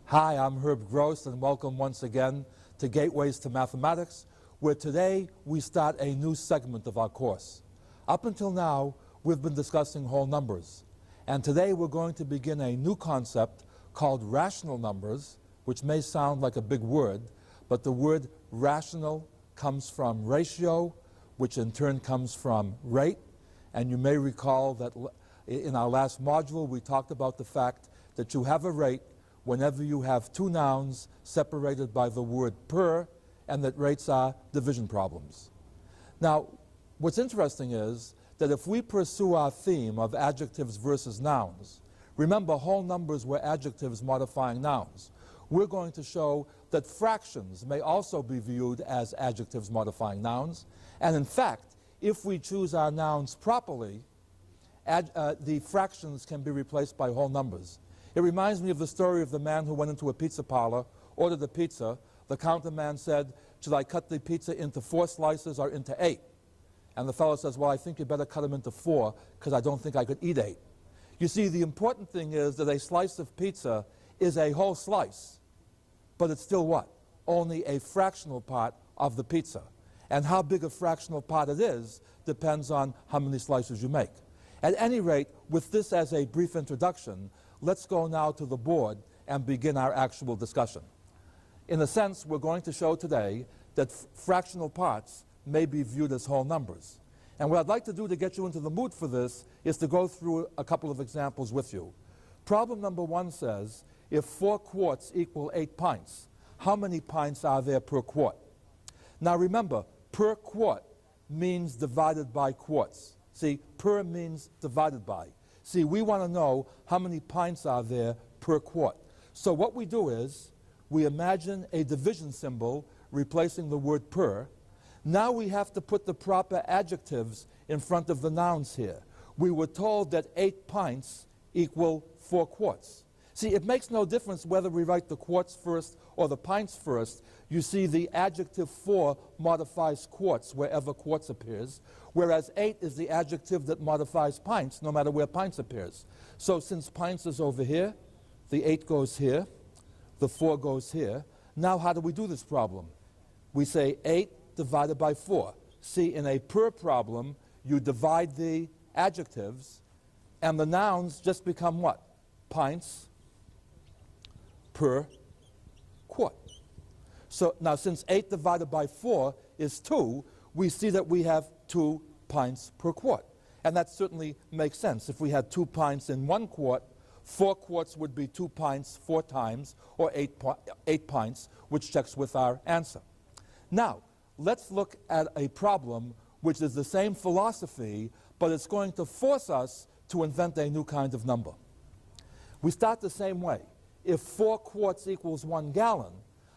Hi, I'm Herb Gross, and welcome once again to Gateways to Mathematics, where today we start a new segment of our course. Up until now, we've been discussing whole numbers, and today we're going to begin a new concept called rational numbers, which may sound like a big word, but the word rational comes from ratio, which in turn comes from rate, and you may recall that in our last module we talked about the fact that you have a rate whenever you have two nouns separated by the word per, and that rates are division problems. Now, what's interesting is that if we pursue our theme of adjectives versus nouns, remember whole numbers were adjectives modifying nouns. We're going to show that fractions may also be viewed as adjectives modifying nouns, and in fact, if we choose our nouns properly, the fractions can be replaced by whole numbers. It reminds me of the story of the man who went into a pizza parlor, ordered a pizza. The counterman said, "Should I cut the pizza into 4 slices or into 8?" And the fellow says, "Well, I think you better cut them into 4 because I don't think I could eat 8. You see, the important thing is that a slice of pizza is a whole slice, but it's still what? Only a fractional part of the pizza. And how big a fractional part it is depends on how many slices you make. At any rate, with this as a brief introduction, let's go now to the board and begin our actual discussion. In a sense, we're going to show today that fractional parts may be viewed as whole numbers. And what I'd like to do to get you into the mood for this is to go through a couple of examples with you. Problem number 1 says, if 4 quarts equal 8 pints, how many pints are there per quart? Now remember, per quart means divided by quarts. See, per means divided by. See, we want to know how many pints are there per quart. So what we do is, we imagine a division symbol replacing the word per. Now we have to put the proper adjectives in front of the nouns here. We were told that 8 pints equal 4 quarts. See, it makes no difference whether we write the quarts first or the pints first. You see, the adjective 4 modifies quarts wherever quarts appears, whereas 8 is the adjective that modifies pints no matter where pints appears. So since pints is over here, the 8 goes here, the 4 goes here. Now how do we do this problem? We say 8 divided by 4. See, in a per problem, you divide the adjectives, and the nouns just become what? Pints per quart. So now since 8 divided by 4 is 2, we see that we have 2 pints per quart. And that certainly makes sense. If we had 2 pints in 1 quart, 4 quarts would be 2 pints 4 times, or 8 pints, which checks with our answer. Now, let's look at a problem which is the same philosophy, but it's going to force us to invent a new kind of number. We start the same way. If 4 quarts equals 1 gallon,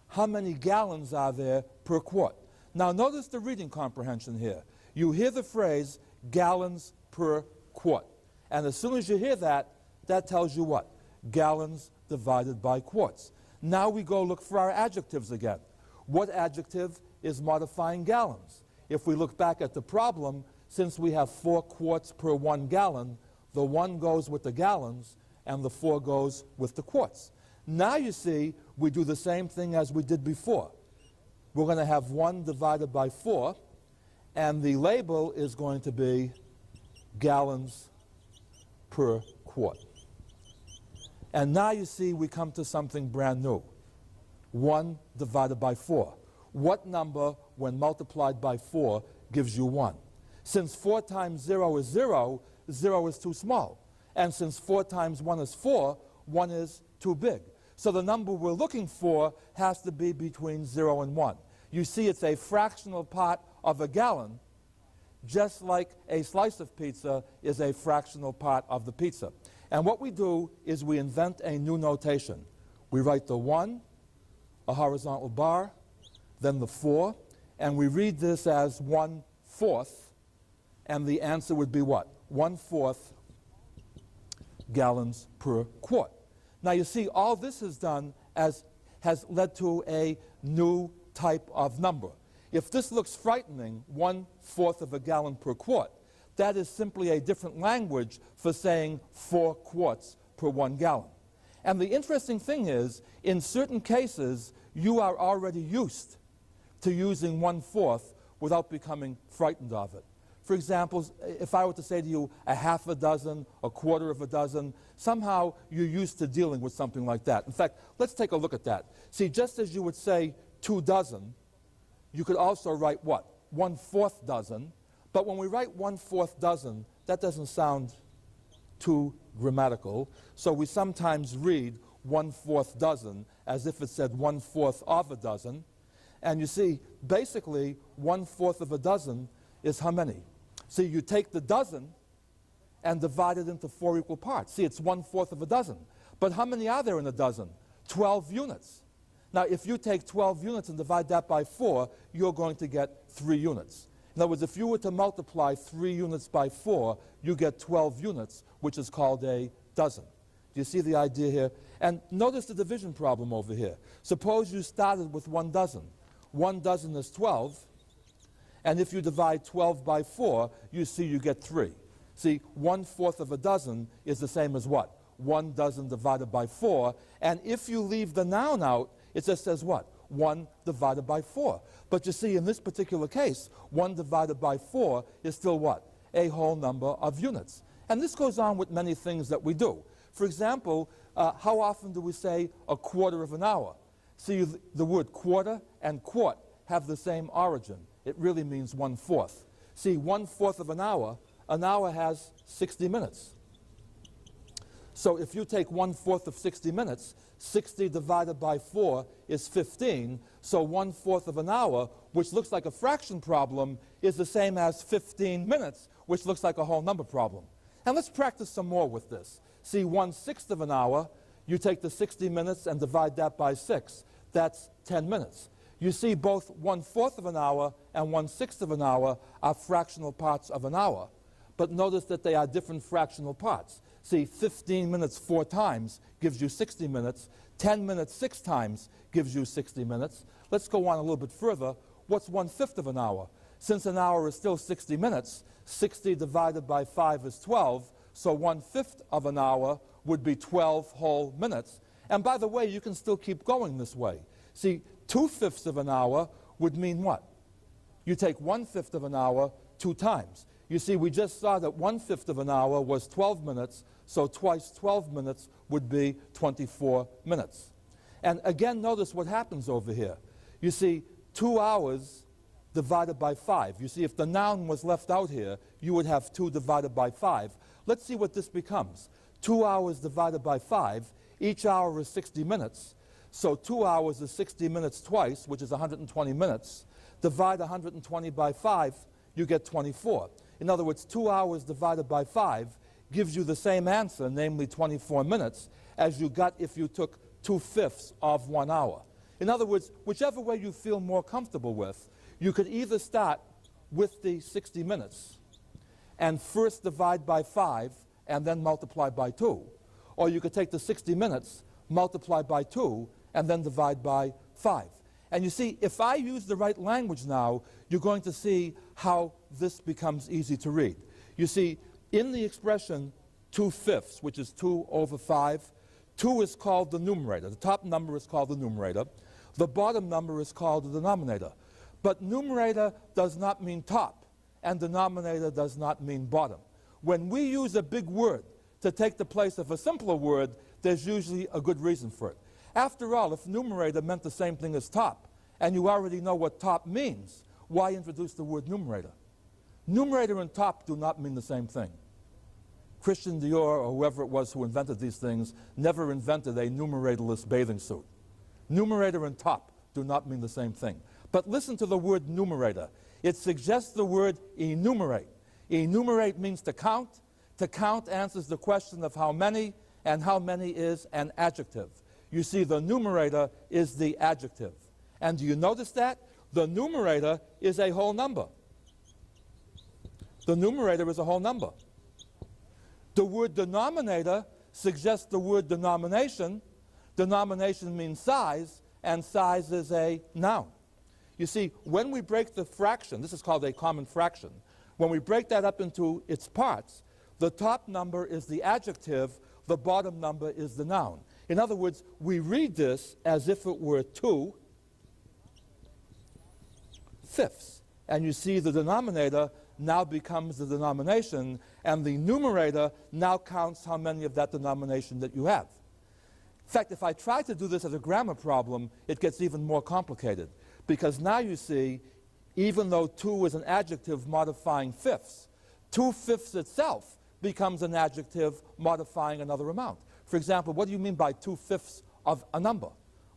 how many gallons are there per quart? Now notice the reading comprehension here. You hear the phrase gallons per quart. And as soon as you hear that, that tells you what? Gallons divided by quarts. Now we go look for our adjectives again. What adjective is modifying gallons? If we look back at the problem, since we have 4 quarts per 1 gallon, the 1 goes with the gallons and the 4 goes with the quarts. Now you see, we do the same thing as we did before. We're going to have 1 divided by 4, and the label is going to be gallons per quart. And now you see we come to something brand new. 1 divided by 4. What number, when multiplied by 4, gives you 1? Since 4 times 0 is 0, 0 is too small. And since 4 times 1 is 4, 1 is too big. So the number we're looking for has to be between 0 and 1. You see, it's a fractional part of a gallon, just like a slice of pizza is a fractional part of the pizza. And what we do is we invent a new notation. We write the 1, a horizontal bar, then the 4, and we read this as 1/4, and the answer would be what? 1/4 gallons per quart. Now you see, all this has done has led to a new type of number. If this looks frightening, 1/4 of a gallon per quart, that is simply a different language for saying 4 quarts per 1 gallon. And the interesting thing is, in certain cases, you are already used to using 1/4 without becoming frightened of it. For example, if I were to say to you a half a dozen, a quarter of a dozen, somehow you're used to dealing with something like that. In fact, let's take a look at that. See, just as you would say 2 dozen, you could also write what? 1/4 dozen. But when we write 1/4 dozen, that doesn't sound too grammatical. So we sometimes read 1/4 dozen as if it said 1/4 of a dozen. And you see, basically, 1/4 of a dozen is how many? See, you take the dozen and divide it into 4 equal parts. See, it's 1/4 of a dozen. But how many are there in a dozen? 12 units. Now, if you take 12 units and divide that by 4, you're going to get 3 units. In other words, if you were to multiply 3 units by 4, you get 12 units, which is called a dozen. Do you see the idea here? And notice the division problem over here. Suppose you started with 1 dozen. 1 dozen is 12. And if you divide 12 by 4, you see you get 3. See, 1/4 of a dozen is the same as what? 1 dozen divided by 4. And if you leave the noun out, it just says what? 1 divided by 4. But you see, in this particular case, 1 divided by 4 is still what? A whole number of units. And this goes on with many things that we do. For example, how often do we say a quarter of an hour? See, the word quarter and quart have the same origin. It really means 1/4. See, 1/4 of an hour has 60 minutes. So if you take 1/4 of 60 minutes, 60 divided by 4 is 15. So 1/4 of an hour, which looks like a fraction problem, is the same as 15 minutes, which looks like a whole number problem. And let's practice some more with this. See, 1/6 of an hour, you take the 60 minutes and divide that by 6. That's 10 minutes. You see, both 1/4 of an hour and 1/6 of an hour are fractional parts of an hour. But notice that they are different fractional parts. See, 15 minutes 4 times gives you 60 minutes. 10 minutes 6 times gives you 60 minutes. Let's go on a little bit further. What's 1/5 of an hour? Since an hour is still 60 minutes, 60 divided by 5 is 12. So 1/5 of an hour would be 12 whole minutes. And by the way, you can still keep going this way. See, 2/5 of an hour would mean what? You take 1/5 of an hour 2 times. You see, we just saw that 1/5 of an hour was 12 minutes, so twice 12 minutes would be 24 minutes. And again, notice what happens over here. You see, 2 hours divided by 5. You see, if the noun was left out here, you would have 2 divided by 5. Let's see what this becomes. 2 hours divided by 5. Each hour is 60 minutes. So 2 hours is 60 minutes twice, which is 120 minutes. Divide 120 by 5, you get 24. In other words, 2 hours divided by 5 gives you the same answer, namely 24 minutes, as you got if you took 2/5 of 1 hour. In other words, whichever way you feel more comfortable with, you could either start with the 60 minutes and first divide by 5 and then multiply by 2. Or you could take the 60 minutes, multiply by 2, and then divide by 5. And you see, if I use the right language now, you're going to see how this becomes easy to read. You see, in the expression 2/5, which is 2 over 5, 2 is called the numerator. The top number is called the numerator. The bottom number is called the denominator. But numerator does not mean top, and denominator does not mean bottom. When we use a big word to take the place of a simpler word, there's usually a good reason for it. After all, if numerator meant the same thing as top, and you already know what top means, why introduce the word numerator? Numerator and top do not mean the same thing. Christian Dior, or whoever it was who invented these things, never invented a numeratorless bathing suit. Numerator and top do not mean the same thing. But listen to the word numerator. It suggests the word enumerate. Enumerate means to count. To count answers the question of how many, and how many is an adjective. You see, the numerator is the adjective. And do you notice that? The numerator is a whole number. The numerator is a whole number. The word denominator suggests the word denomination. Denomination means size, and size is a noun. You see, when we break the fraction, this is called a common fraction, when we break that up into its parts, the top number is the adjective, the bottom number is the noun. In other words, we read this as if it were 2 fifths. And you see the denominator now becomes the denomination, and the numerator now counts how many of that denomination that you have. In fact, if I try to do this as a grammar problem, it gets even more complicated. Because now you see, even though 2 is an adjective modifying fifths, 2 fifths itself becomes an adjective modifying another amount. For example, what do you mean by 2 fifths of a number?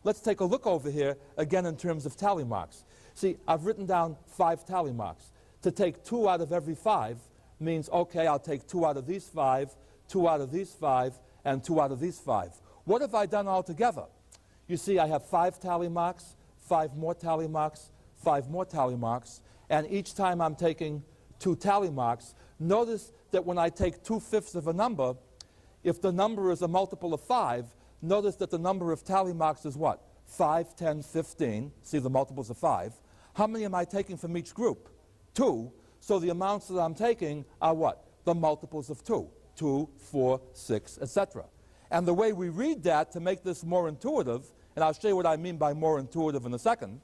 Let's take a look over here, again in terms of tally marks. See, I've written down 5 tally marks. To take 2 out of every 5 means, okay, I'll take 2 out of these 5, 2 out of these 5, and 2 out of these 5. What have I done altogether? You see, I have 5 tally marks, 5 more tally marks, 5 more tally marks, and each time I'm taking 2 tally marks, notice that when I take 2 fifths of a number, if the number is a multiple of 5, notice that the number of tally marks is what? 5, 10, 15. See the multiples of 5. How many am I taking from each group? 2. So the amounts that I'm taking are what? The multiples of 2. 2, 4, 6, etc. And the way we read that to make this more intuitive, and I'll show you what I mean by more intuitive in a second,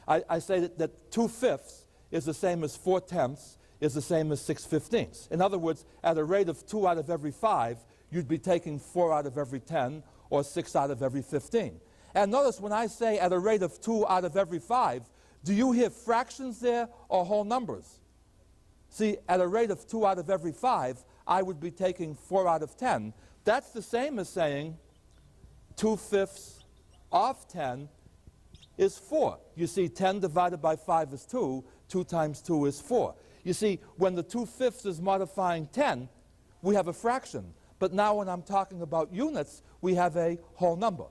I say that 2 fifths is the same as 4 tenths is the same as 6 fifteenths. In other words, at a rate of 2 out of every 5, you'd be taking 4 out of every 10 or 6 out of every 15. And notice when I say at a rate of 2 out of every 5, do you hear fractions there or whole numbers? See, at a rate of 2 out of every 5, I would be taking 4 out of 10. That's the same as saying 2 fifths of 10 is 4. You see, 10 divided by 5 is 2. 2 times 2 is 4. You see, when the 2 fifths is modifying 10, we have a fraction. But now when I'm talking about units, we have a whole number.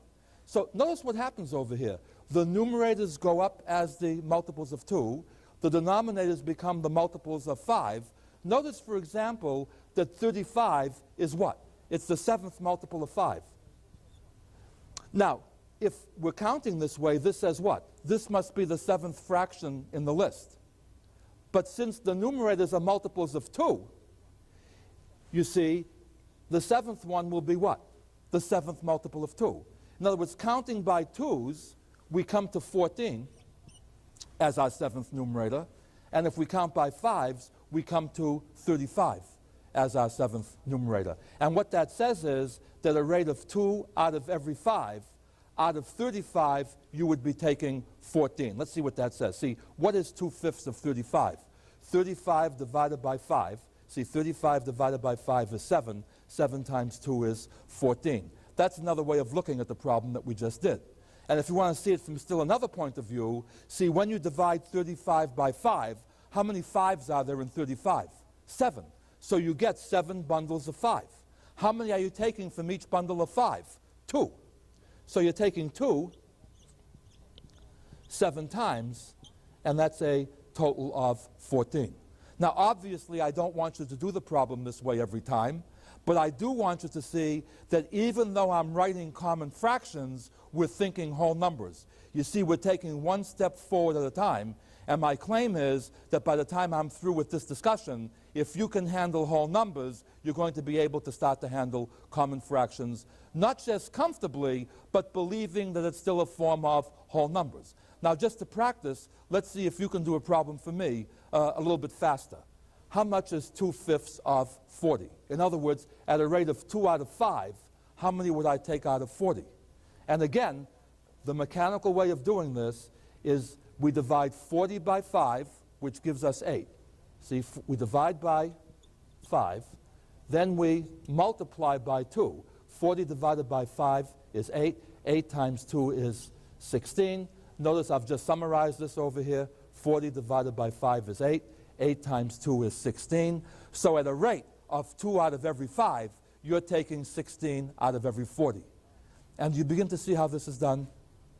So notice what happens over here. The numerators go up as the multiples of 2. The denominators become the multiples of 5. Notice, for example, that 35 is what? It's the 7th multiple of 5. Now, if we're counting this way, this says what? This must be the 7th fraction in the list. But since the numerators are multiples of 2, you see, the 7th one will be what? The 7th multiple of 2. In other words, counting by 2's, we come to 14 as our 7th numerator. And if we count by 5's, we come to 35 as our 7th numerator. And what that says is that at a rate of 2 out of every 5, out of 35, you would be taking 14. Let's see what that says. See, what is 2 fifths of 35? 35 divided by 5. See, 35 divided by 5 is 7. 7 times 2 is 14. That's another way of looking at the problem that we just did. And if you want to see it from still another point of view, see, when you divide 35 by 5, how many 5's are there in 35? 7. So you get 7 bundles of 5. How many are you taking from each bundle of 5? 2. So you're taking 2 7 times, and that's a total of 14. Now, obviously, I don't want you to do the problem this way every time, but I do want you to see that even though I'm writing common fractions, we're thinking whole numbers. You see, we're taking one step forward at a time, and my claim is that by the time I'm through with this discussion, if you can handle whole numbers, you're going to be able to start to handle common fractions, not just comfortably, but believing that it's still a form of whole numbers. Now, just to practice, let's see if you can do a problem for me a little bit faster. How much is 2 fifths of 40? In other words, at a rate of 2 out of 5, how many would I take out of 40? And again, the mechanical way of doing this is we divide 40 by 5, which gives us 8. See, we divide by 5, then we multiply by 2. 40 divided by 5 is 8. 8 times 2 is 16. Notice I've just summarized this over here. 40 divided by 5 is 8. 8 times 2 is 16. So at a rate of 2 out of every 5, you're taking 16 out of every 40. And you begin to see how this is done.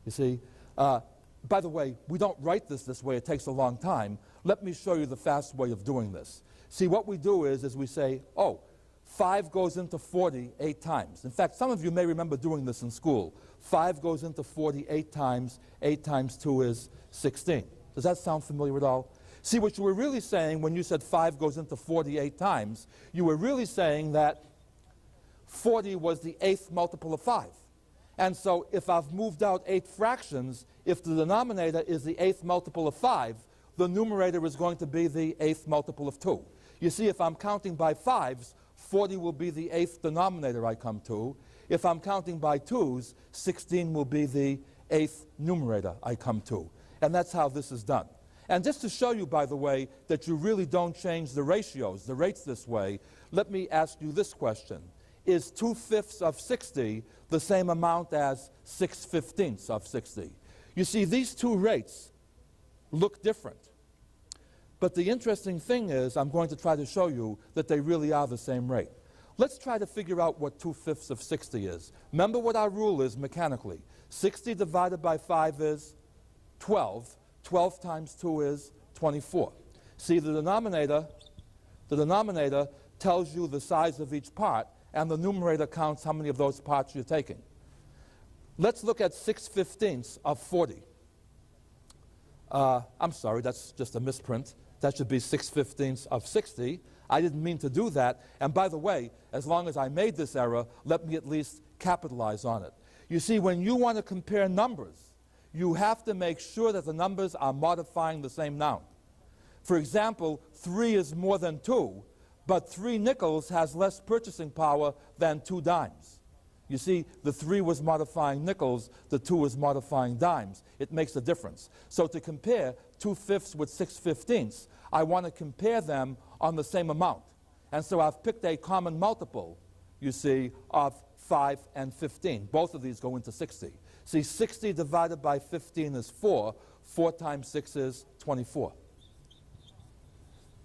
You see, by the way, we don't write this way. It takes a long time. Let me show you the fast way of doing this. See, what we do is we say, oh, 5 goes into 40 8 times. In fact, some of you may remember doing this in school. 5 goes into 40 8 times. 8 times 2 is 16. Does that sound familiar at all? See, what you were really saying when you said 5 goes into 40 8 times, you were really saying that 40 was the 8th multiple of 5. And so if I've moved out 8 fractions, if the denominator is the 8th multiple of 5, the numerator is going to be the 8th multiple of 2. You see, if I'm counting by 5s, 40 will be the 8th denominator I come to. If I'm counting by 2s, 16 will be the 8th numerator I come to. And that's how this is done. And just to show you, by the way, that you really don't change the ratios, the rates this way, let me ask you this question. Is 2/5 of 60 the same amount as 6/15 of 60? You see, these two rates look different. But the interesting thing is, I'm going to try to show you that they really are the same rate. Let's try to figure out what 2/5 of 60 is. Remember what our rule is mechanically. 60 divided by 5 is 12. 12 times 2 is 24. See, the denominator tells you the size of each part, and the numerator counts how many of those parts you're taking. Let's look at 6/15 of 40. I'm sorry, that's just a misprint. That should be 6/15 of 60. I didn't mean to do that. And by the way, as long as I made this error, let me at least capitalize on it. You see, when you want to compare numbers, you have to make sure that the numbers are modifying the same noun. For example, 3 is more than 2, but 3 nickels has less purchasing power than 2 dimes. You see, the 3 was modifying nickels, the 2 was modifying dimes. It makes a difference. So to compare 2/5 with 6/15, I want to compare them on the same amount. And so I've picked a common multiple, you see, of 5 and 15. Both of these go into 60. See, 60 divided by 15 is 4. 4 times 6 is 24.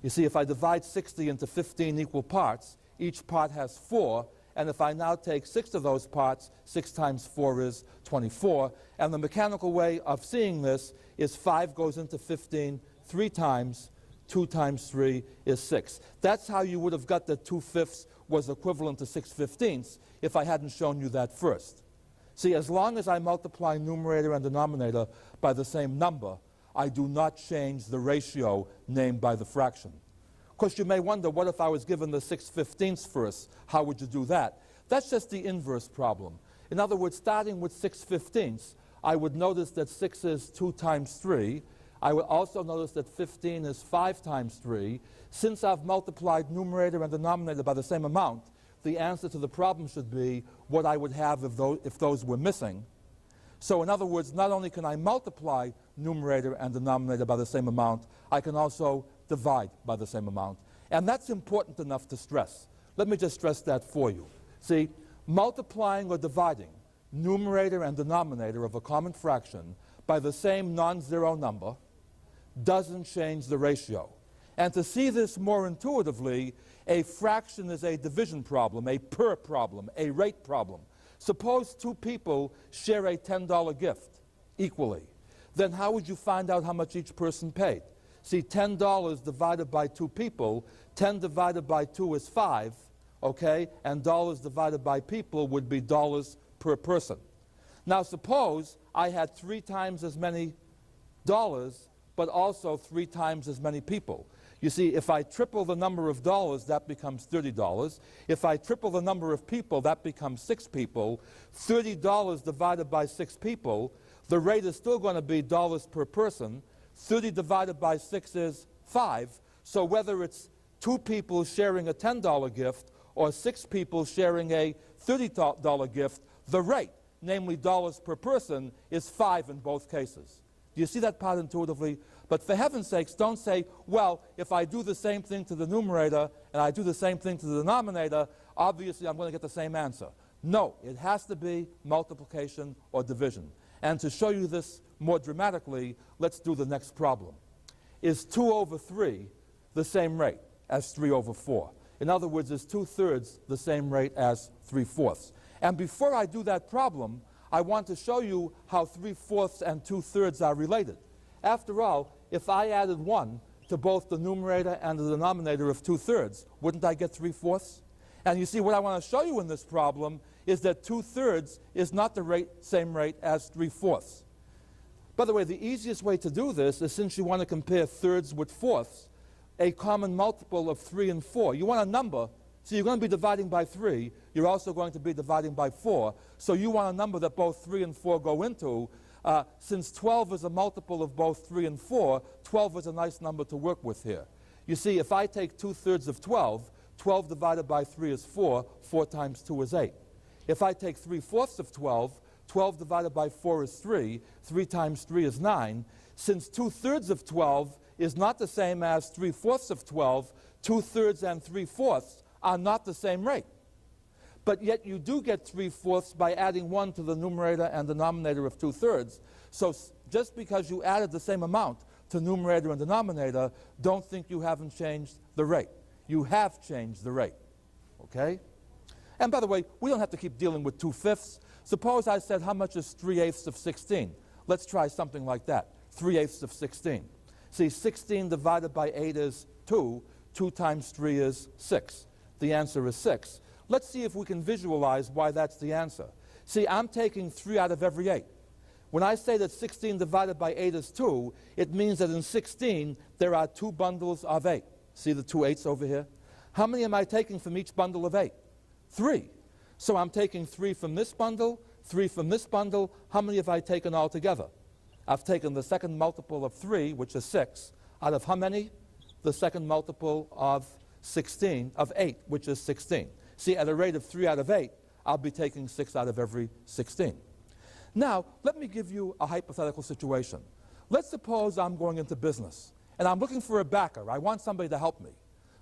You see, if I divide 60 into 15 equal parts, each part has 4. And if I now take 6 of those parts, 6 times 4 is 24. And the mechanical way of seeing this is 5 goes into 15 3 times. 2 times 3 is 6. That's how you would have got that 2/5 was equivalent to 6/15 if I hadn't shown you that first. See, as long as I multiply numerator and denominator by the same number, I do not change the ratio named by the fraction. Of course, you may wonder, what if I was given the 6/15 first? How would you do that? That's just the inverse problem. In other words, starting with 6/15, I would notice that 6 is 2 times 3. I would also notice that 15 is 5 times 3. Since I've multiplied numerator and denominator by the same amount, the answer to the problem should be what I would have if those were missing. So in other words, not only can I multiply numerator and denominator by the same amount, I can also divide by the same amount. And that's important enough to stress. Let me just stress that for you. See, multiplying or dividing numerator and denominator of a common fraction by the same non-zero number doesn't change the ratio. And to see this more intuitively, a fraction is a division problem, a per problem, a rate problem. Suppose 2 people share a $10 gift equally. Then how would you find out how much each person paid? See, $10 divided by 2 people, 10 divided by 2 is 5, okay? And dollars divided by people would be dollars per person. Now suppose I had 3 times as many dollars, but also 3 times as many people. You see, if I triple the number of dollars, that becomes $30. If I triple the number of people, that becomes 6 people. $30 divided by 6 people, the rate is still going to be dollars per person. 30 divided by 6 is 5. So whether it's 2 people sharing a $10 gift or 6 people sharing a $30 gift, the rate, namely dollars per person, is 5 in both cases. Do you see that part intuitively? But for heaven's sakes, don't say, well, if I do the same thing to the numerator and I do the same thing to the denominator, obviously I'm going to get the same answer. No, it has to be multiplication or division. And to show you this more dramatically, let's do the next problem. Is 2 over 3 the same rate as 3 over 4? In other words, is 2/3 the same rate as 3/4? And before I do that problem, I want to show you how 3/4 and 2/3 are related. After all, if I added 1 to both the numerator and the denominator of 2/3, wouldn't I get 3/4? And you see, what I want to show you in this problem is that 2/3 is not the same rate as 3/4. By the way, the easiest way to do this is, since you want to compare thirds with fourths, a common multiple of 3 and 4. You want a number So you're going to be dividing by 3. You're also going to be dividing by 4. So you want a number that both 3 and 4 go into. Since 12 is a multiple of both 3 and 4, 12 is a nice number to work with here. You see, if I take 2/3 of 12, 12 divided by 3 is 4. 4 times 2 is 8. If I take 3/4 of 12, 12 divided by 4 is 3. 3 times 3 is 9. Since 2/3 of 12 is not the same as 3/4 of 12, 2/3 and 3/4 are not the same rate. But yet you do get 3/4 by adding 1 to the numerator and denominator of 2/3. So just because you added the same amount to numerator and denominator, don't think you haven't changed the rate. You have changed the rate, okay? And by the way, we don't have to keep dealing with 2/5. Suppose I said, how much is 3/8 of 16? Let's try something like that, 3/8 of 16. See, 16 divided by 8 is 2. 2 times 3 is 6. The answer is 6. Let's see if we can visualize why that's the answer. See, I'm taking 3 out of every 8. When I say that 16 divided by 8 is 2, it means that in 16 there are 2 bundles of 8. See the 2 8s over here? How many am I taking from each bundle of 8? 3. So I'm taking 3 from this bundle, 3 from this bundle. How many have I taken altogether? I've taken the second multiple of 3, which is 6, out of how many? The second multiple of 8, which is 16. See, at a rate of 3 out of 8, I'll be taking 6 out of every 16. Now, let me give you a hypothetical situation. Let's suppose I'm going into business, and I'm looking for a backer. I want somebody to help me.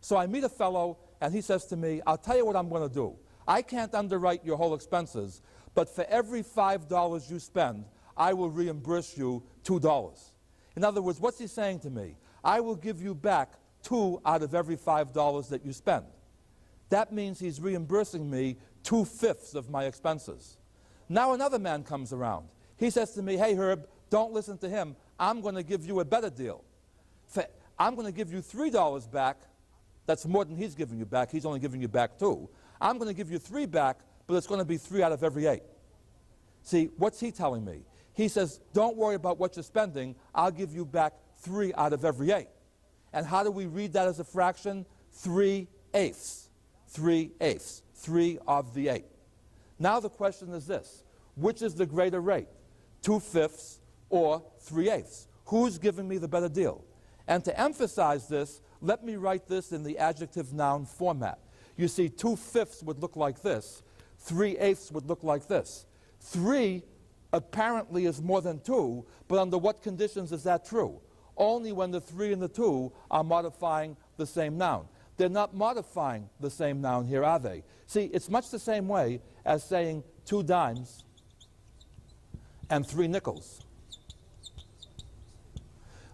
So I meet a fellow, and he says to me, I'll tell you what I'm going to do. I can't underwrite your whole expenses, but for every $5 you spend, I will reimburse you $2. In other words, what's he saying to me? I will give you back 2 out of every $5 that you spend. That means he's reimbursing me 2/5 of my expenses. Now another man comes around. He says to me, hey Herb, don't listen to him. I'm going to give you a better deal. I'm going to give you $3 back. That's more than he's giving you back. He's only giving you back 2. I'm going to give you 3 back, but it's going to be 3 out of every 8. See, what's he telling me? He says, don't worry about what you're spending. I'll give you back 3 out of every 8. And how do we read that as a fraction? 3/8. 3/8. 3 of the 8. Now the question is this. Which is the greater rate? 2/5 or 3/8? Who's giving me the better deal? And to emphasize this, let me write this in the adjective noun format. You see, 2/5 would look like this. 3/8 would look like this. 3 apparently is more than 2, but under what conditions is that true? Only when the 3 and the 2 are modifying the same noun. They're not modifying the same noun here, are they? See, it's much the same way as saying 2 dimes and 3 nickels.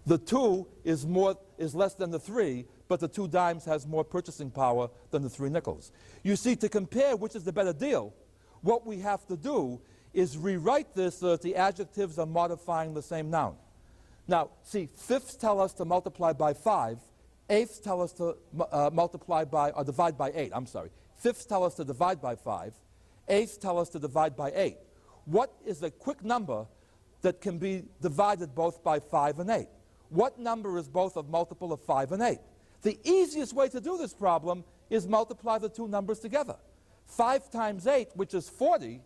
The 2 is less than the 3, but the 2 dimes has more purchasing power than the 3 nickels. You see, to compare which is the better deal, what we have to do is rewrite this so that the adjectives are modifying the same noun. Now, see, fifths tell us to multiply by 5. Eighths tell us to divide by 8. I'm sorry. Fifths tell us to divide by 5. Eighths tell us to divide by 8. What is a quick number that can be divided both by 5 and 8? What number is both a multiple of 5 and 8? The easiest way to do this problem is multiply the 2 numbers together. 5 times 8, which is 40,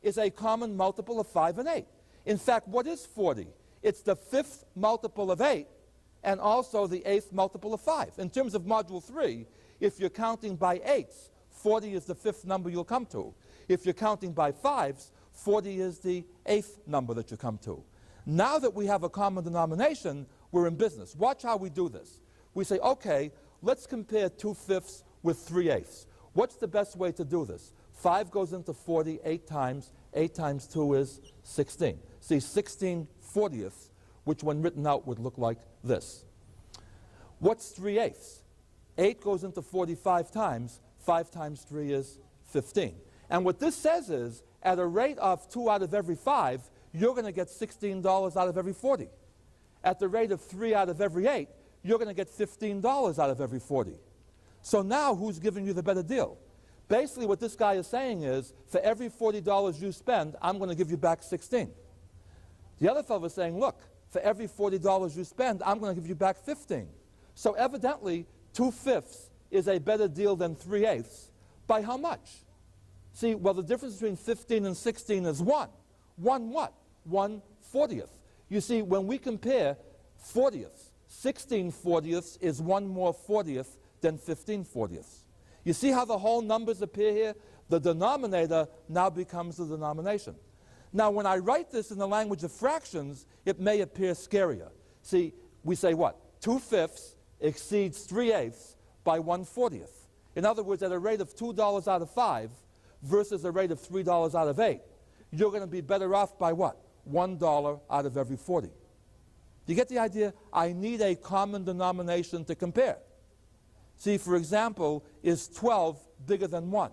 is a common multiple of 5 and 8. In fact, what is 40? It's the 5th multiple of 8 and also the 8th multiple of 5. In terms of Module 3, if you're counting by 8s, 40 is the 5th number you'll come to. If you're counting by 5s, 40 is the 8th number that you come to. Now that we have a common denomination, we're in business. Watch how we do this. We say, okay, let's compare 2/5 with 3/8. What's the best way to do this? 5 goes into 40 8 times. 8 times 2 is 16. See, 16/40, which when written out would look like this. What's 3/8? 8 goes into 45 times. 5 times 3 is 15. And what this says is, at a rate of 2 out of every 5, you're going to get $16 out of every 40. At the rate of 3 out of every 8, you're going to get $15 out of every 40. So now who's giving you the better deal? Basically what this guy is saying is, for every $40 you spend, I'm going to give you back 16. The other fellow is saying, look, for every $40 you spend, I'm going to give you back 15. So evidently, 2/5 is a better deal than 3/8, By how much? See, well, the difference between 15 and 16 is 1. 1 what? 1/40th. You see, when we compare 40ths, 16/40ths is 1 more 40th than 15/40ths. You see how the whole numbers appear here? The denominator now becomes the denomination. Now, when I write this in the language of fractions, it may appear scarier. See, we say what? 2/5 exceeds 3/8 by 1/40th. In other words, at a rate of $2 out of 5 versus a rate of $3 out of 8, you're going to be better off by what? $1 out of every 40. Do you get the idea? I need a common denomination to compare. See, for example, is 12 bigger than 1?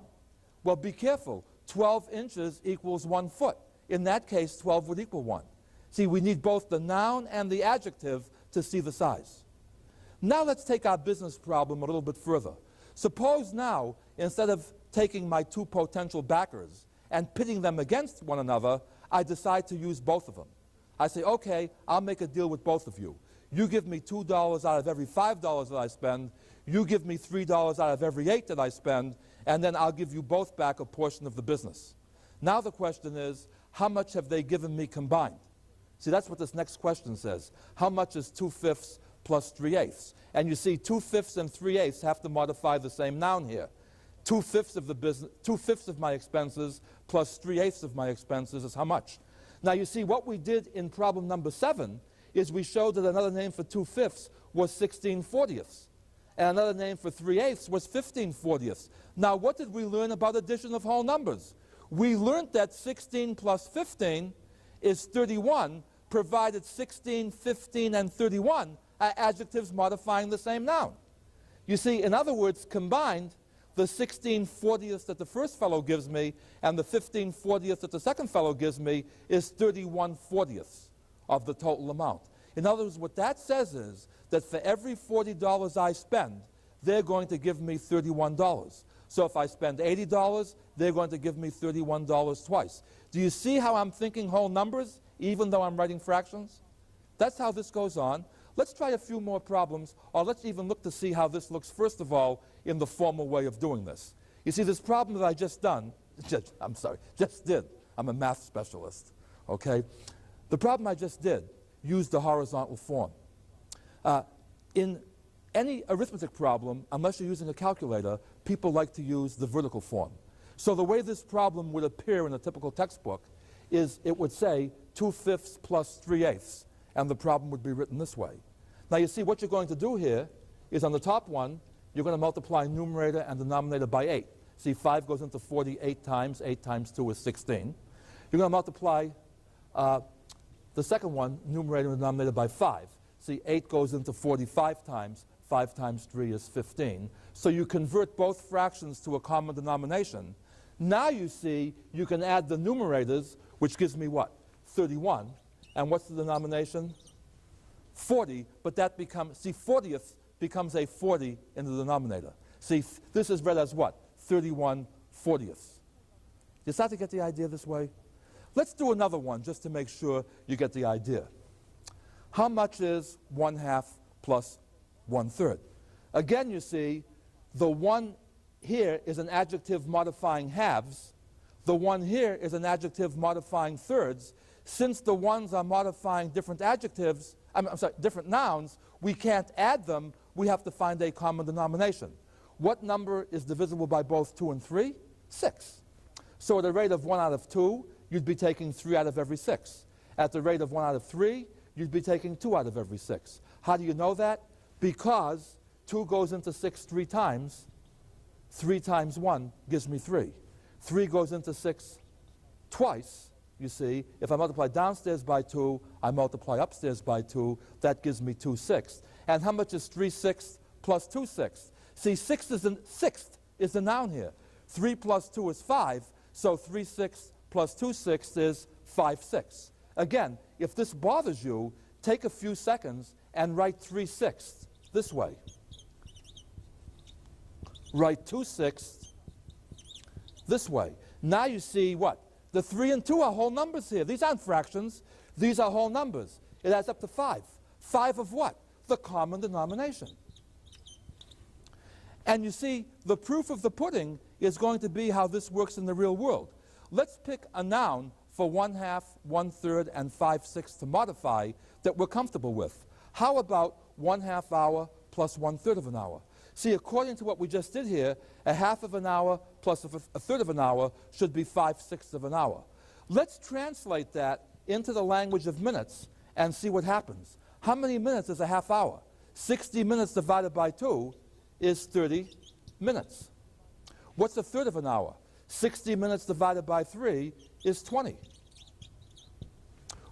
Well, be careful. 12 inches equals 1 foot. In that case, 12 would equal 1. See, we need both the noun and the adjective to see the size. Now let's take our business problem a little bit further. Suppose now, instead of taking my two potential backers and pitting them against one another, I decide to use both of them. I say, okay, I'll make a deal with both of you. You give me $2 out of every $5 that I spend. You give me $3 out of every 8 that I spend, and then I'll give you both back a portion of the business. Now the question is, how much have they given me combined? See, that's what this next question says. How much is 2/5 plus 3/8? And you see, 2/5 and 3/8 have to modify the same noun here. 2/5 of the business, 2/5 of my expenses plus 3/8 of my expenses is how much? Now you see, what we did in problem number 7 is we showed that another name for 2/5 was 16/40ths, and another name for 3/8 was 15/40ths. Now what did we learn about addition of whole numbers? We learned that 16 plus 15 is 31, provided 16, 15, and 31 are adjectives modifying the same noun. You see, in other words, combined, the 16/40ths that the first fellow gives me and the 15/40ths that the second fellow gives me is 31/40ths of the total amount. In other words, what that says is that for every $40 I spend, they're going to give me $31. So if I spend $80, they're going to give me $31 twice. Do you see how I'm thinking whole numbers, even though I'm writing fractions? That's how this goes on. Let's try a few more problems, or let's even look to see how this looks, first of all, in the formal way of doing this. You see, this problem that I just did. I'm a math specialist, okay? The problem I just did used the horizontal form. In any arithmetic problem, unless you're using a calculator, people like to use the vertical form. So the way this problem would appear in a typical textbook is it would say 2/5 plus 3/8, and the problem would be written this way. Now you see, what you're going to do here is on the top one, you're going to multiply numerator and denominator by 8. See, 5 goes into 48 times. 8 times 2 is 16. You're going to multiply the second one, numerator and denominator, by 5. See, 8 goes into 45 times. 5 times 3 is 15. So you convert both fractions to a common denomination. Now you see, you can add the numerators, which gives me what? 31. And what's the denomination? 40. But that becomes, see, 40th becomes a 40 in the denominator. See, this is read as what? 31/40ths. You start to get the idea this way? Let's do another one just to make sure you get the idea. How much is 1/2 plus 1/3? Again, you see, the one here is an adjective modifying halves. The one here is an adjective modifying thirds. Since the ones are modifying different adjectives, different nouns, we can't add them. We have to find a common denomination. What number is divisible by both 2 and 3? 6. So at a rate of 1 out of 2, you'd be taking 3 out of every 6. At the rate of 1 out of 3, you'd be taking 2 out of every 6. How do you know that? Because 2 goes into 6 3 times. 3 times 1 gives me 3. 3 goes into 6 twice. You see, if I multiply downstairs by 2, I multiply upstairs by 2, that gives me 2/6. And how much is 3/6 plus 2/6? See, 6th is the noun here. 3 plus 2 is 5, so 3/6 plus 2/6 is 5/6. Again, if this bothers you, take a few seconds and write 3/6 this way. Write 2/6 this way. Now you see what? The 3 and 2 are whole numbers here. These aren't fractions. These are whole numbers. It adds up to 5. 5 of what? The common denomination. And you see, the proof of the pudding is going to be how this works in the real world. Let's pick a noun for 1/2, 1/3, and 5/6 to modify that we're comfortable with. How about 1/2 hour plus 1/3 of an hour? See, according to what we just did here, a half of an hour plus a third of an hour should be 5/6 of an hour. Let's translate that into the language of minutes and see what happens. How many minutes is a half hour? 60 minutes divided by 2 is 30 minutes. What's a third of an hour? 60 minutes divided by 3 is 20.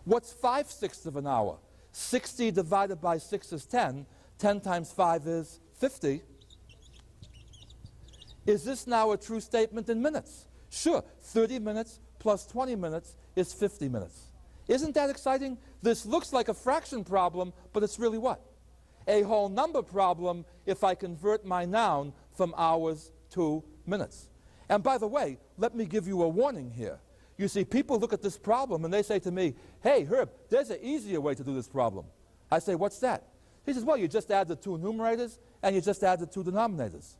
What's 5/6 of an hour? 60 divided by 6 is 10. 10 times 5 is 50. Is this now a true statement in minutes? Sure, 30 minutes plus 20 minutes is 50 minutes. Isn't that exciting? This looks like a fraction problem, but it's really what? A whole number problem if I convert my noun from hours to minutes. And by the way, let me give you a warning here. You see, people look at this problem and they say to me, hey, Herb, there's an easier way to do this problem. I say, what's that? He says, well, you just add the 2 numerators and you just add the 2 denominators.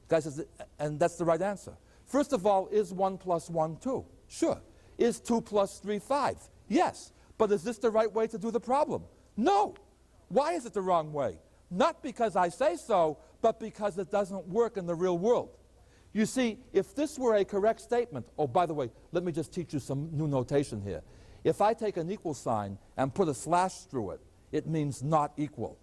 The guy says, and that's the right answer. First of all, is 1 plus 1 2? Sure. Is 2 plus 3 5? Yes. But is this the right way to do the problem? No. Why is it the wrong way? Not because I say so, but because it doesn't work in the real world. You see, if this were a correct statement, oh, by the way, let me just teach you some new notation here. If I take an equal sign and put a slash through it, it means not equal.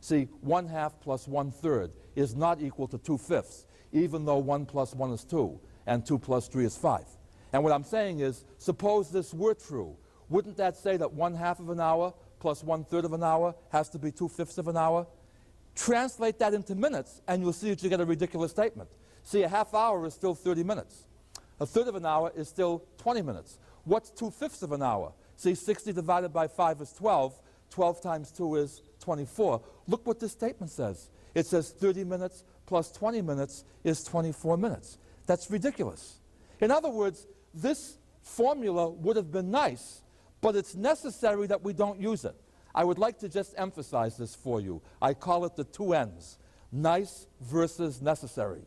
See, 1/2 plus 1/3 is not equal to 2/5, even though 1 plus 1 is 2, and 2 plus 3 is 5. And what I'm saying is, suppose this were true. Wouldn't that say that 1/2 of an hour plus 1/3 of an hour has to be 2/5 of an hour? Translate that into minutes, and you'll see that you get a ridiculous statement. See, a half hour is still 30 minutes. A third of an hour is still 20 minutes. What's 2/5 of an hour? See, 60 divided by 5 is 12. 12 times 2 is 24. Look what this statement says. It says 30 minutes plus 20 minutes is 24 minutes. That's ridiculous. In other words, this formula would have been nice, but it's necessary that we don't use it. I would like to just emphasize this for you. I call it the 2 N's, nice versus necessary.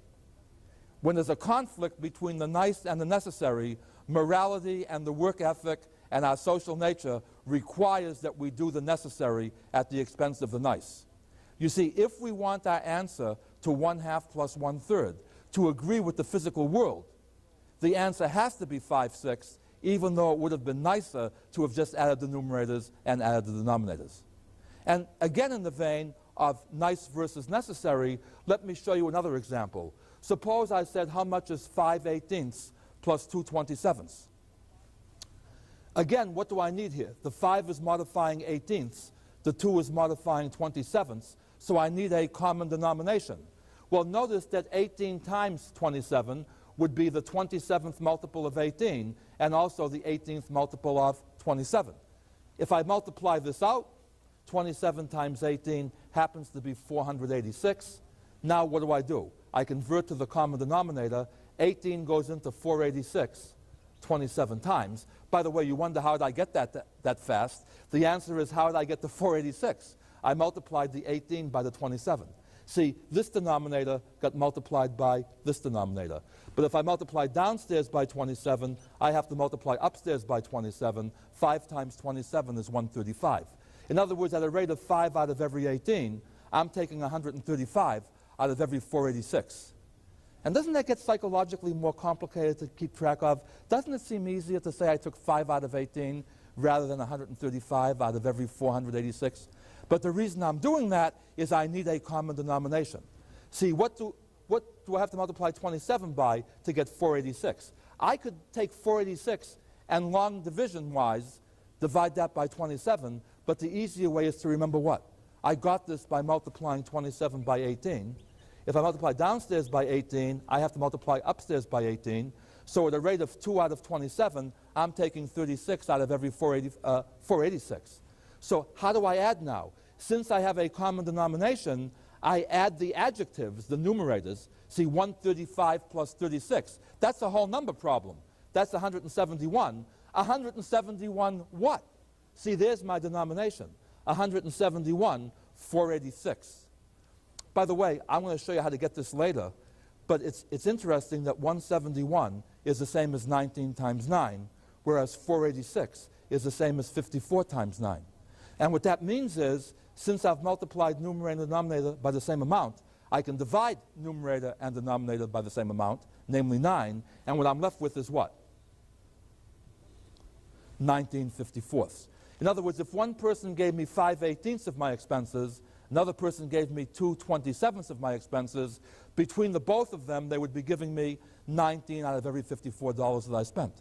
When there's a conflict between the nice and the necessary, morality and the work ethic and our social nature requires that we do the necessary at the expense of the nice. You see, if we want our answer to 1/2 plus 1/3 to agree with the physical world, the answer has to be 5/6, even though it would have been nicer to have just added the numerators and added the denominators. And again, in the vein of nice versus necessary, let me show you another example. Suppose I said, how much is 5/18 plus 2/27? Again, what do I need here? The 5 is modifying 18ths, the 2 is modifying 27ths, so I need a common denomination. Well, notice that 18 times 27 would be the 27th multiple of 18, and also the 18th multiple of 27. If I multiply this out, 27 times 18 happens to be 486. Now what do? I convert to the common denominator. 18 goes into 486 27 times. By the way, you wonder how did I get that fast? The answer is, how did I get to 486? I multiplied the 18 by the 27. See, this denominator got multiplied by this denominator. But if I multiply downstairs by 27, I have to multiply upstairs by 27. 5 times 27 is 135. In other words, at a rate of 5 out of every 18, I'm taking 135 out of every 486. And doesn't that get psychologically more complicated to keep track of? Doesn't it seem easier to say I took 5 out of 18 rather than 135 out of every 486? But the reason I'm doing that is I need a common denomination. See, what do I have to multiply 27 by to get 486? I could take 486 and long division-wise divide that by 27, but the easier way is to remember what? I got this by multiplying 27 by 18. If I multiply downstairs by 18, I have to multiply upstairs by 18. So at a rate of 2 out of 27, I'm taking 36 out of every 486. So how do I add now? Since I have a common denomination, I add the adjectives, the numerators. See, 135 plus 36. That's a whole number problem. That's 171. 171 what? See, there's my denomination. 171, 486. By the way, I'm going to show you how to get this later, But it's interesting that 171 is the same as 19 times 9, whereas 486 is the same as 54 times 9. And what that means is, since I've multiplied numerator and denominator by the same amount, I can divide numerator and denominator by the same amount, namely 9, and what I'm left with is what? 19/54. In other words, if one person gave me 5/18 of my expenses, another person gave me 2/27 of my expenses, between the both of them, they would be giving me 19 out of every $54 that I spent.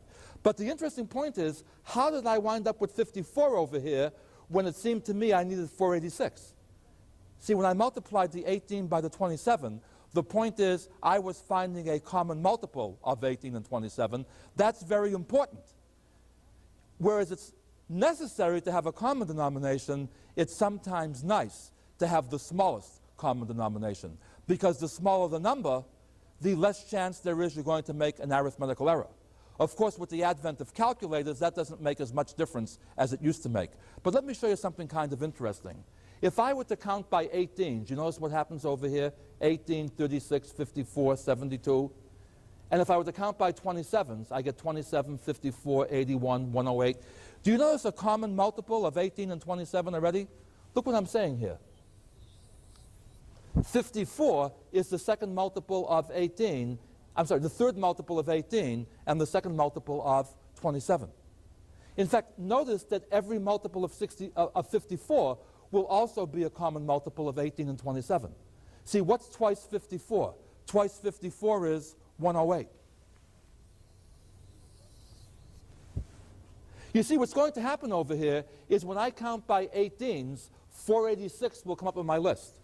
But the interesting point is, how did I wind up with 54 over here when it seemed to me I needed 486? See, when I multiplied the 18 by the 27, the point is I was finding a common multiple of 18 and 27. That's very important. Whereas it's necessary to have a common denomination, it's sometimes nice to have the smallest common denomination. Because the smaller the number, the less chance there is you're going to make an arithmetical error. Of course, with the advent of calculators, that doesn't make as much difference as it used to make. But let me show you something kind of interesting. If I were to count by 18s, you notice what happens over here? 18, 36, 54, 72. And if I were to count by 27s, I get 27, 54, 81, 108. Do you notice a common multiple of 18 and 27 already? Look what I'm saying here. 54 is the second multiple of 18. I'm sorry, the third multiple of 18 and the second multiple of 27. In fact, notice that every multiple of 54 will also be a common multiple of 18 and 27. See, what's twice 54? Twice 54 is 108. You see, what's going to happen over here is when I count by 18s, 486 will come up on my list.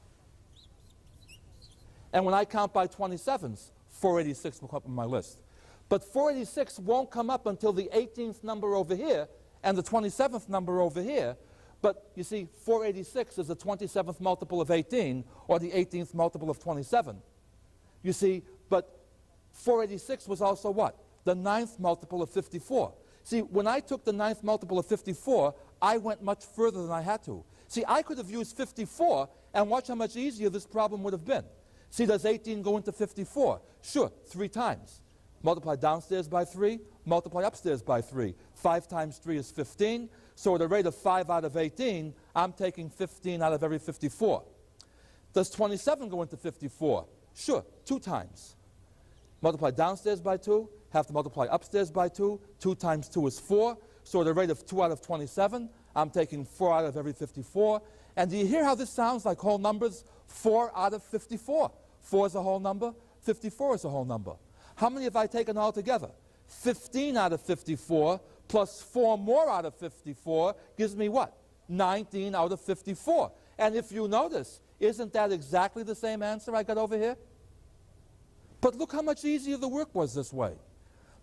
And when I count by 27s, 486 will come up on my list. But 486 won't come up until the 18th number over here and the 27th number over here. But you see, 486 is the 27th multiple of 18, or the 18th multiple of 27. You see, but 486 was also what? The 9th multiple of 54. See, when I took the 9th multiple of 54, I went much further than I had to. See, I could have used 54, and watch how much easier this problem would have been. See, does 18 go into 54? Sure, 3 times. Multiply downstairs by 3, multiply upstairs by 3. 5 times 3 is 15. So at a rate of 5 out of 18, I'm taking 15 out of every 54. Does 27 go into 54? Sure, 2 times. Multiply downstairs by 2, have to multiply upstairs by 2. 2 times 2 is 4. So at a rate of 2 out of 27, I'm taking 4 out of every 54. And do you hear how this sounds like whole numbers? 4 out of 54. 4 is a whole number, 54 is a whole number. How many have I taken all together? 15 out of 54 plus 4 more out of 54 gives me what? 19 out of 54. And if you notice, isn't that exactly the same answer I got over here? But look how much easier the work was this way.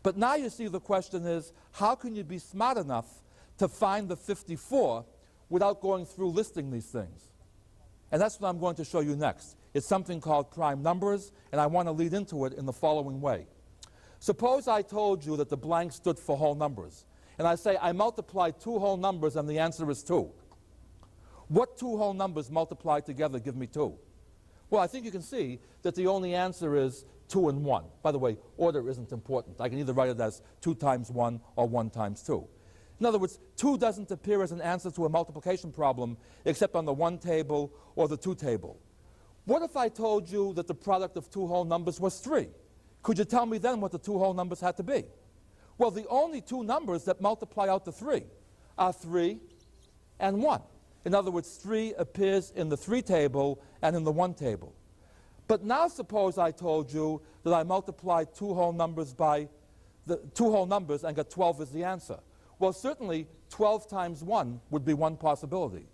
But now you see the question is, how can you be smart enough to find the 54 without going through listing these things? And that's what I'm going to show you next. It's something called prime numbers, and I want to lead into it in the following way. Suppose I told you that the blank stood for whole numbers, and I say I multiply 2 whole numbers and the answer is 2. What 2 whole numbers multiplied together give me 2? Well, I think you can see that the only answer is 2 and 1. By the way, order isn't important. I can either write it as 2 times 1 or 1 times 2. In other words, 2 doesn't appear as an answer to a multiplication problem except on the 1 table or the 2 table. What if I told you that the product of 2 whole numbers was 3? Could you tell me then what the 2 whole numbers had to be? Well, the only 2 numbers that multiply out to 3 are 3 and 1. In other words, 3 appears in the 3 table and in the 1 table. But now suppose I told you that I multiplied 2 whole numbers by the 2 whole numbers and got 12 as the answer. Well, certainly 12 times 1 would be one possibility.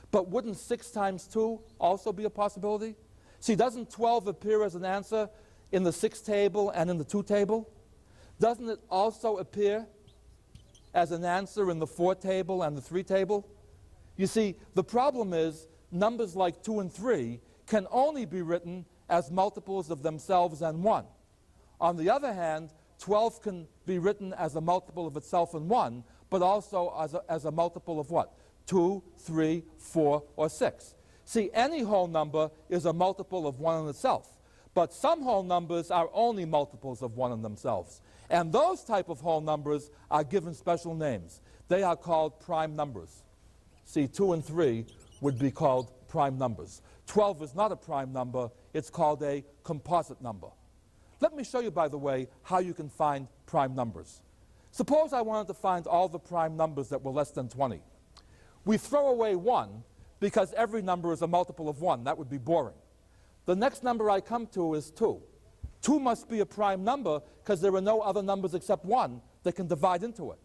But wouldn't 6 times 2 also be a possibility? See, doesn't 12 appear as an answer in the 6 table and in the 2 table? Doesn't it also appear as an answer in the 4 table and the 3 table? You see, the problem is numbers like 2 and 3 can only be written as multiples of themselves and 1. On the other hand, 12 can be written as a multiple of itself and 1, but also as a multiple of what? 2, 3, 4, or 6. See, any whole number is a multiple of 1 in itself. But some whole numbers are only multiples of 1 in themselves. And those type of whole numbers are given special names. They are called prime numbers. See, 2 and 3 would be called prime numbers. 12 is not a prime number. It's called a composite number. Let me show you, by the way, how you can find prime numbers. Suppose I wanted to find all the prime numbers that were less than 20. We throw away 1 because every number is a multiple of 1. That would be boring. The next number I come to is 2. 2 must be a prime number because there are no other numbers except 1 that can divide into it.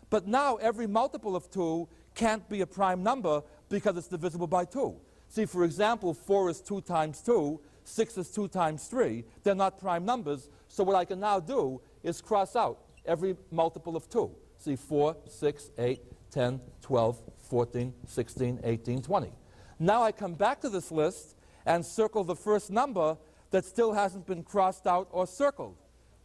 But now every multiple of 2 can't be a prime number because it's divisible by 2. See, for example, 4 is 2 times 2, 6 is 2 times 3. They're not prime numbers, so what I can now do is cross out every multiple of 2. See, 4, 6, 8, 10, 12, 14, 16, 18, 20. Now I come back to this list and circle the first number that still hasn't been crossed out or circled.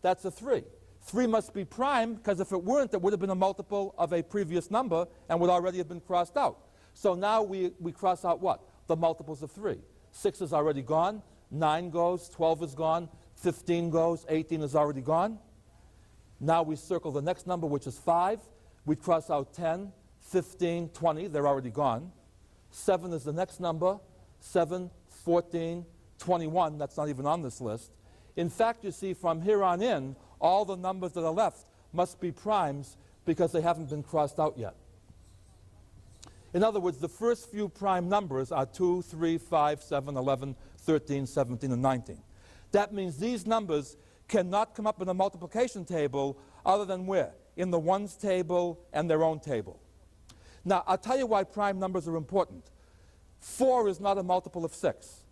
That's a 3. 3 must be prime, because if it weren't, it would have been a multiple of a previous number and would already have been crossed out. So now we cross out what? The multiples of 3. 6 is already gone, 9 goes, 12 is gone, 15 goes, 18 is already gone. Now we circle the next number, which is 5. We cross out 10, 15, 20, they're already gone. 7 is the next number, 7, 14, 21, that's not even on this list. In fact, you see, from here on in, all the numbers that are left must be primes because they haven't been crossed out yet. In other words, the first few prime numbers are 2, 3, 5, 7, 11, 13, 17, and 19. That means these numbers cannot come up in a multiplication table other than where? In the ones table and their own table. Now, I'll tell you why prime numbers are important. 4 is not a multiple of 6.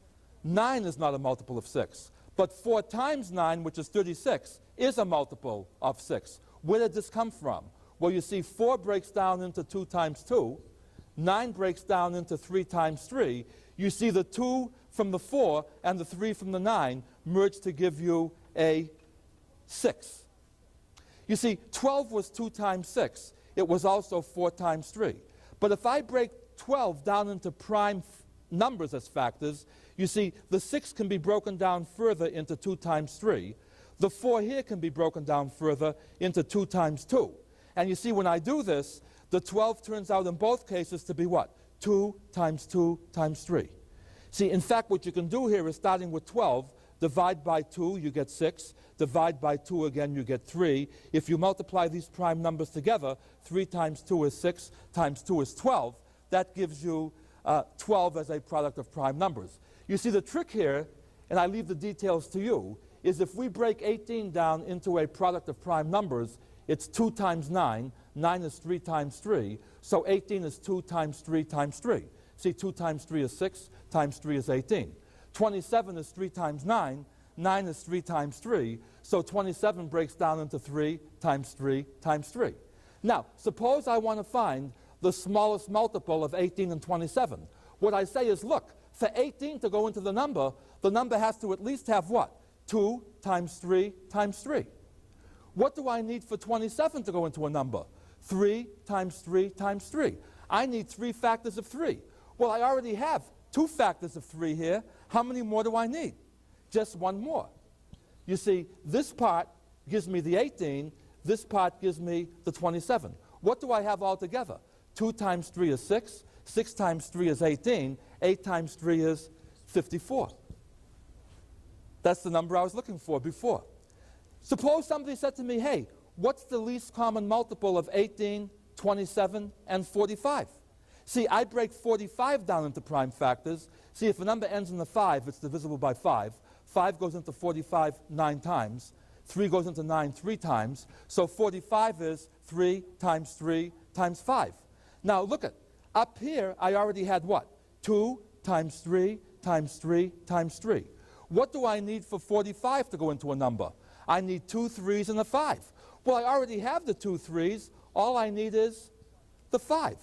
9 is not a multiple of 6. But 4 times 9, which is 36, is a multiple of 6. Where did this come from? Well, you see, 4 breaks down into 2 times 2. 9 breaks down into 3 times 3. You see the 2 from the 4 and the 3 from the 9 merge to give you a 6. You see, 12 was 2 times 6. It was also 4 times 3. But if I break 12 down into prime numbers as factors, you see the 6 can be broken down further into 2 times 3. The 4 here can be broken down further into 2 times 2. And you see, when I do this, the 12 turns out in both cases to be what? 2 times 2 times 3. See, in fact, what you can do here is, starting with 12, divide by 2, you get 6. Divide by 2 again, you get 3. If you multiply these prime numbers together, 3 times 2 is 6, times 2 is 12. That gives you 12 as a product of prime numbers. You see, the trick here, and I leave the details to you, is if we break 18 down into a product of prime numbers, it's 2 times 9. 9 is 3 times 3. So 18 is 2 times 3 times 3. See, 2 times 3 is 6, times 3 is 18. 27 is 3 times 9. 9 is 3 times 3. So 27 breaks down into 3 times 3 times 3. Now, suppose I want to find the smallest multiple of 18 and 27. What I say is, look, for 18 to go into the number has to at least have what? 2 times 3 times 3. What do I need for 27 to go into a number? 3 times 3 times 3. I need 3 factors of 3. Well, I already have 2 factors of 3 here. How many more do I need? Just 1 more. You see, this part gives me the 18. This part gives me the 27. What do I have altogether? 2 times 3 is 6. 6 times 3 is 18. 8 times 3 is 54. That's the number I was looking for before. Suppose somebody said to me, hey, what's the least common multiple of 18, 27, and 45? See, I break 45 down into prime factors. See, if a number ends in the 5, it's divisible by 5. 5 goes into 45 9 times. 3 goes into 9 3 times. So 45 is 3 times 3 times 5. Now look at, up here I already had what? 2 times 3 times 3 times 3. What do I need for 45 to go into a number? I need 2 3s and a 5. Well, I already have the 2 3s. All I need is the 5.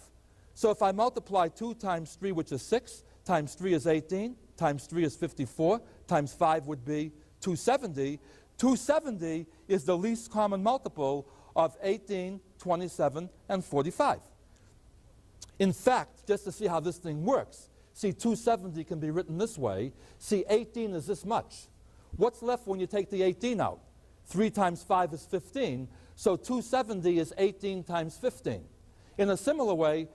So if I multiply 2 times 3, which is 6, times 3 is 18, times 3 is 54, times 5 would be 270. 270 is the least common multiple of 18, 27, and 45. In fact, just to see how this thing works, see, 270 can be written this way. See, 18 is this much. What's left when you take the 18 out? 3 times 5 is 15, so 270 is 18 times 15. In a similar way,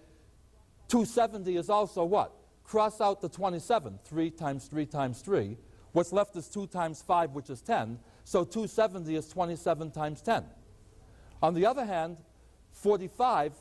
270 is also what? Cross out the 27, 3 times 3 times 3. What's left is 2 times 5, which is 10, so 270 is 27 times 10. On the other hand, 45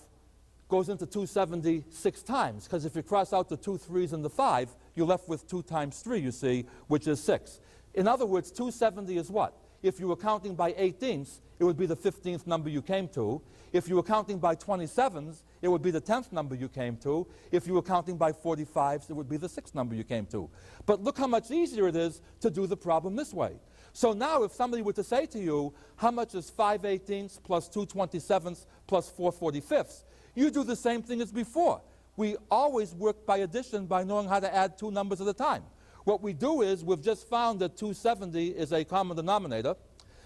goes into 270 6 times, because if you cross out the 2 3s and the 5, you're left with 2 times 3, you see, which is 6. In other words, 270 is what? If you were counting by 18ths, it would be the 15th number you came to. If you were counting by 27s, it would be the 10th number you came to. If you were counting by 45s, it would be the 6th number you came to. But look how much easier it is to do the problem this way. So now if somebody were to say to you, how much is 5 18ths plus 2 27ths plus 4 45ths? You do the same thing as before. We always work by addition by knowing how to add 2 numbers at a time. What we do is we've just found that 270 is a common denominator.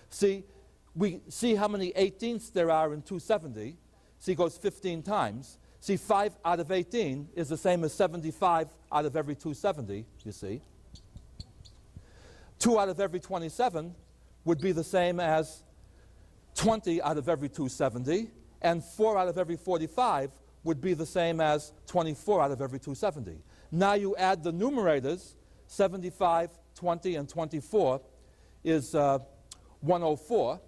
See, we see how many 18ths there are in 270. See, it goes 15 times. See, 5 out of 18 is the same as 75 out of every 270, you see. 2 out of every 27 would be the same as 20 out of every 270, and 4 out of every 45 would be the same as 24 out of every 270. Now you add the numerators, 75, 20, and 24 is 104.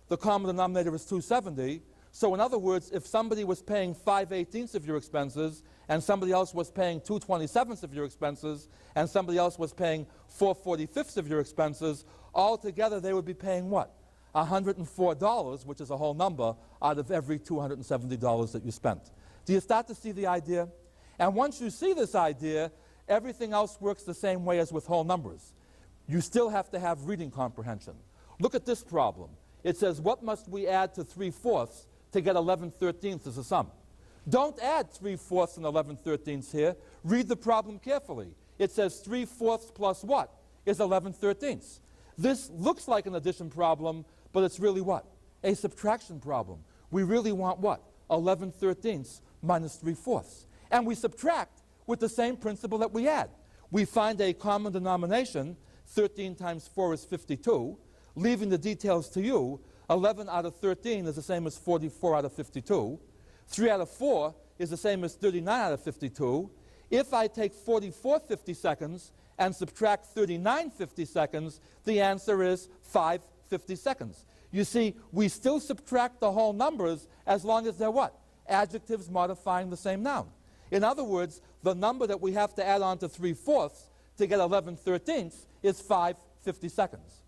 The common denominator is 270. So in other words, if somebody was paying 5 18ths of your expenses, and somebody else was paying 2 27ths of your expenses, and somebody else was paying 4 45ths of your expenses, altogether they would be paying what? $104, which is a whole number, out of every $270 that you spent. Do you start to see the idea? And once you see this idea, everything else works the same way as with whole numbers. You still have to have reading comprehension. Look at this problem. It says, what must we add to 3/4 to get 11/13 as a sum? Don't add 3/4 and 11/13 here. Read the problem carefully. It says 3/4 plus what is 11/13. This looks like an addition problem, but it's really what? A subtraction problem. We really want what? 11/13 minus 3/4. And we subtract with the same principle that we add. We find a common denomination. 13 times 4 is 52. Leaving the details to you, 11 out of 13 is the same as 44 out of 52. 3 out of 4 is the same as 39 out of 52. If I take 44 50-seconds and subtract 39 50-seconds, the answer is 5 50-seconds. You see, we still subtract the whole numbers as long as they're what? Adjectives modifying the same noun. In other words, the number that we have to add on to 3/4 to get 11/13 is 5 50-seconds.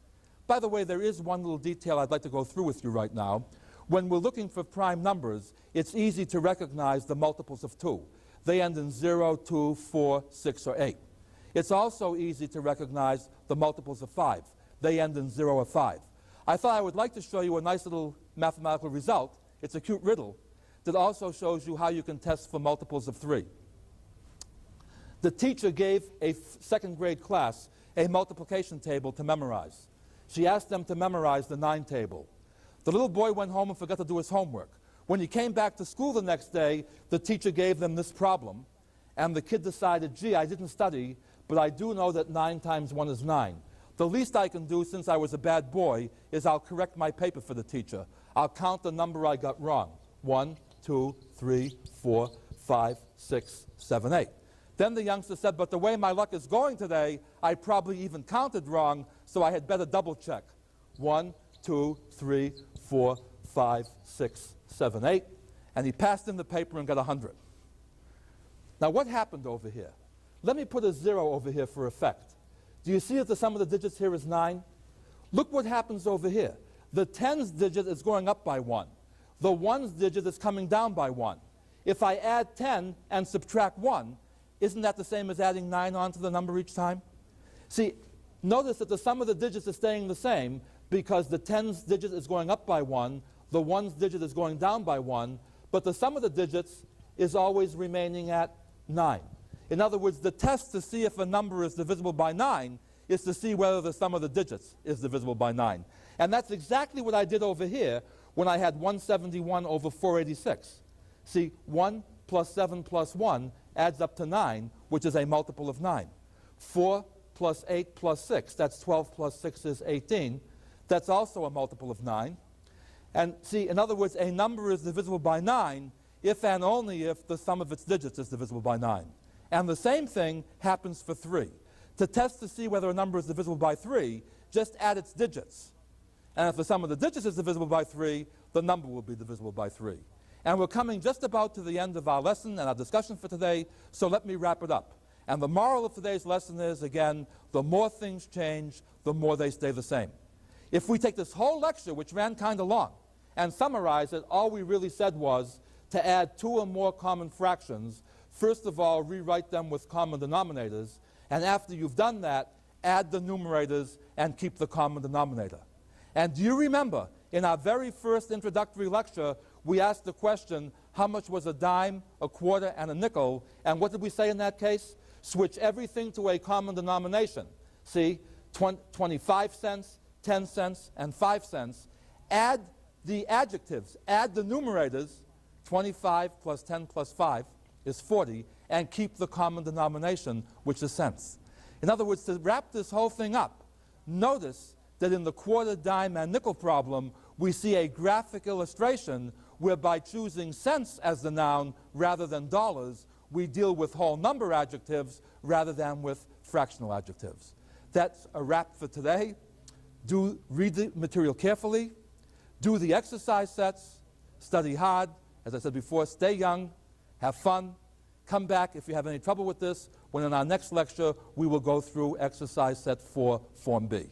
By the way, there is one little detail I'd like to go through with you right now. When we're looking for prime numbers, it's easy to recognize the multiples of 2. They end in 0, 2, 4, 6, or 8. It's also easy to recognize the multiples of 5. They end in 0 or 5. I thought I would like to show you a nice little mathematical result. It's a cute riddle that also shows you how you can test for multiples of 3. The teacher gave a second grade class a multiplication table to memorize. She asked them to memorize the 9 table. The little boy went home and forgot to do his homework. When he came back to school the next day, the teacher gave them this problem, and the kid decided, gee, I didn't study, but I do know that 9 times 1 is 9. The least I can do, since I was a bad boy, is I'll correct my paper for the teacher. I'll count the number I got wrong. 1, 2, 3, 4, 5, 6, 7, 8. Then the youngster said, but the way my luck is going today, I probably even counted wrong, so I had better double check. 1, 2, 3, 4, 5, 6, 7, 8. And he passed in the paper and got 100. Now what happened over here? Let me put a 0 over here for effect. Do you see that the sum of the digits here is 9? Look what happens over here. The tens digit is going up by 1. The ones digit is coming down by 1. If I add 10 and subtract 1, isn't that the same as adding 9 onto the number each time? See, notice that the sum of the digits is staying the same because the tens digit is going up by 1, the ones digit is going down by 1, but the sum of the digits is always remaining at 9. In other words, the test to see if a number is divisible by 9 is to see whether the sum of the digits is divisible by 9. And that's exactly what I did over here when I had 171 over 486. See, 1 plus 7 plus 1 adds up to 9, which is a multiple of 9. 4 plus 8 plus 6. That's 12 plus 6 is 18. That's also a multiple of 9. And see, in other words, a number is divisible by 9 if and only if the sum of its digits is divisible by 9. And the same thing happens for 3. To test to see whether a number is divisible by 3, just add its digits. And if the sum of the digits is divisible by 3, the number will be divisible by 3. And we're coming just about to the end of our lesson and our discussion for today, so let me wrap it up. And the moral of today's lesson is, again, the more things change, the more they stay the same. If we take this whole lecture, which ran kind of long, and summarize it, all we really said was to add 2 or more common fractions. First of all, rewrite them with common denominators, and after you've done that, add the numerators and keep the common denominator. And do you remember, in our very first introductory lecture, we asked the question, how much was a dime, a quarter, and a nickel? And what did we say in that case? Switch everything to a common denomination. See, 25 cents, 10 cents, and 5 cents. Add the adjectives, add the numerators, 25 plus 10 plus 5 is 40, and keep the common denomination, which is cents. In other words, to wrap this whole thing up, notice that in the quarter, dime, and nickel problem, we see a graphic illustration where by choosing cents as the noun rather than dollars, we deal with whole number adjectives rather than with fractional adjectives. That's a wrap for today. Read the material carefully, do the exercise sets, study hard. As I said before, stay young, have fun. Come back if you have any trouble with this, when in our next lecture we will go through exercise set 4, Form B.